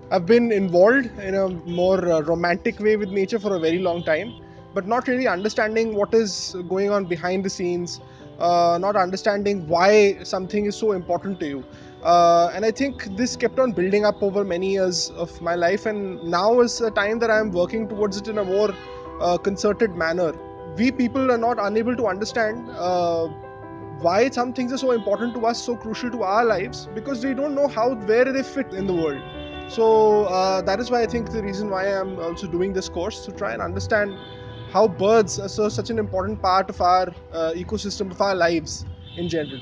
I've been involved in a more romantic way with nature for a very long time, but not really understanding what is going on behind the scenes, not understanding why something is so important to you. And I think this kept on building up over many years of my life, and now is a time that I'm working towards it in a more concerted manner. We people are not unable to understand why some things are so important to us, so crucial to our lives, because we don't know how, where they fit in the world. So that is why I think the reason why I'm also doing this course, to try and understand how birds are such an important part of our ecosystem, of our lives in general.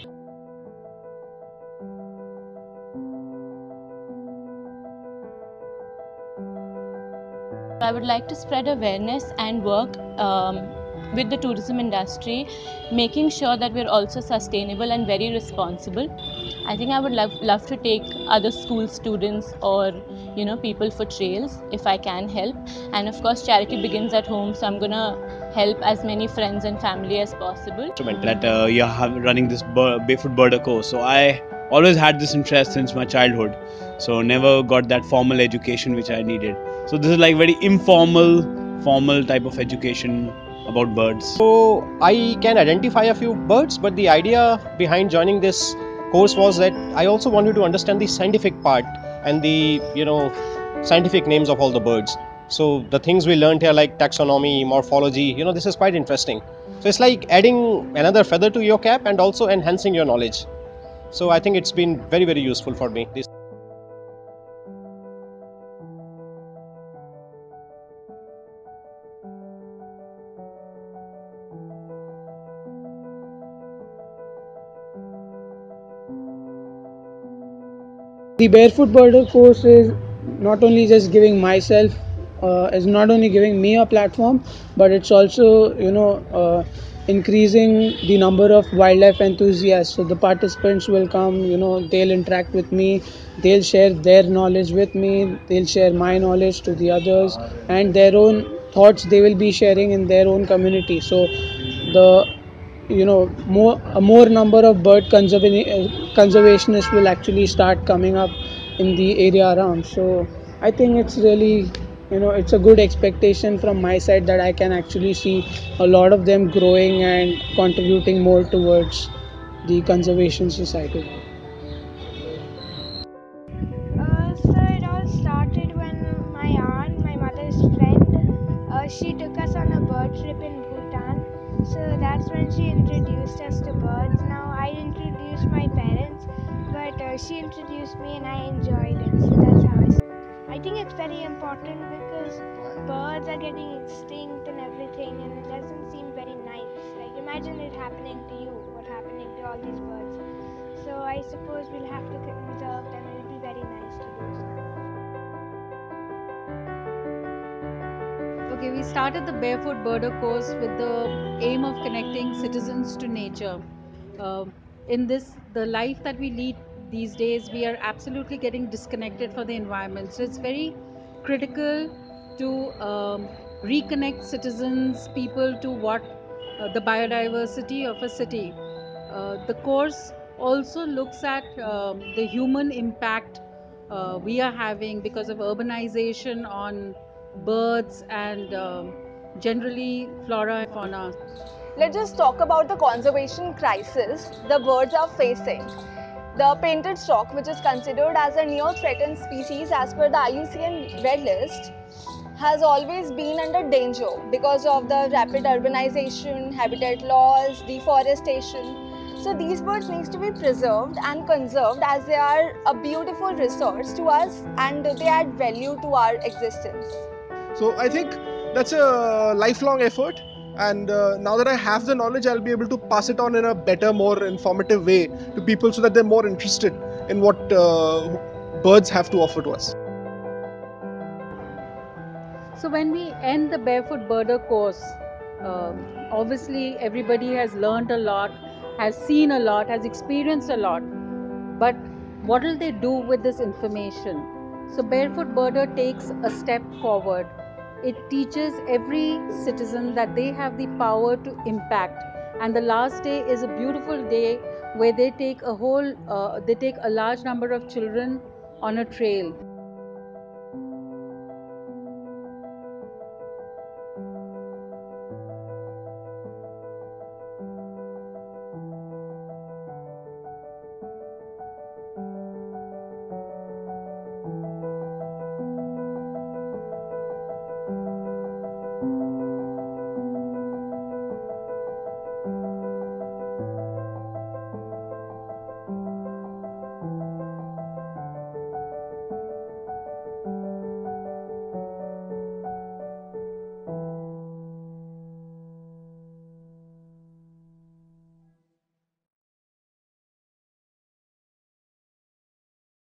I would like to spread awareness and work with the tourism industry, making sure that we're also sustainable and very responsible. I think I would love to take other school students or people for trails if I can help. And of course, charity begins at home, so I'm gonna help as many friends and family as possible. That you're running this Barefoot Birder course. So I always had this interest since my childhood. So never got that formal education which I needed. So this is like very formal type of education about birds. So I can identify a few birds, but the idea behind joining this course was that I also wanted to understand the scientific part and the scientific names of all the birds. So the things we learned here, like taxonomy, morphology, this is quite interesting. So it's like adding another feather to your cap and also enhancing your knowledge. So I think it's been very, very useful for me. The Barefoot Birder course is not only just giving myself, is not only giving me a platform, but it's also increasing the number of wildlife enthusiasts. So the participants will come, they'll interact with me, they'll share their knowledge with me, they'll share my knowledge to the others, and their own thoughts they will be sharing in their own community. So the more number of bird conservationists will actually start coming up in the area around. So I think it's really, it's a good expectation from my side that I can actually see a lot of them growing and contributing more towards the conservation society. So it all started when my aunt, my mother's friend, she took us on a bird trip in Bhutan. So that's when she introduced us to birds. Now I introduced my parents, but she introduced me and I enjoyed it. So that's how I think it's very important because birds are getting extinct and everything, and it doesn't seem very nice. Like imagine it happening to you, what happening to all these birds. So I suppose we'll have to conserve them, and it'll be very nice to do so. Okay, we started the Barefoot Birder course with the aim of connecting citizens to nature. Uh, in the life that we lead these days, we are absolutely getting disconnected for the environment. So it's very critical to reconnect citizens, people to what the biodiversity of a city. The course also looks at the human impact we are having because of urbanization on birds and generally flora and fauna. Let's just talk about the conservation crisis the birds are facing. The painted stork, which is considered as a near threatened species as per the IUCN Red List, has always been under danger because of the rapid urbanization, habitat loss, deforestation. So these birds need to be preserved and conserved as they are a beautiful resource to us and they add value to our existence. So I think that's a lifelong effort, and now that I have the knowledge, I'll be able to pass it on in a better, more informative way to people, so that they're more interested in what birds have to offer to us. So when we end the Barefoot Birder course, obviously everybody has learned a lot, has seen a lot, has experienced a lot. But what will they do with this information? So Barefoot Birder takes a step forward. It teaches every citizen that they have the power to impact. And the last day is a beautiful day where they take a large number of children on a trail.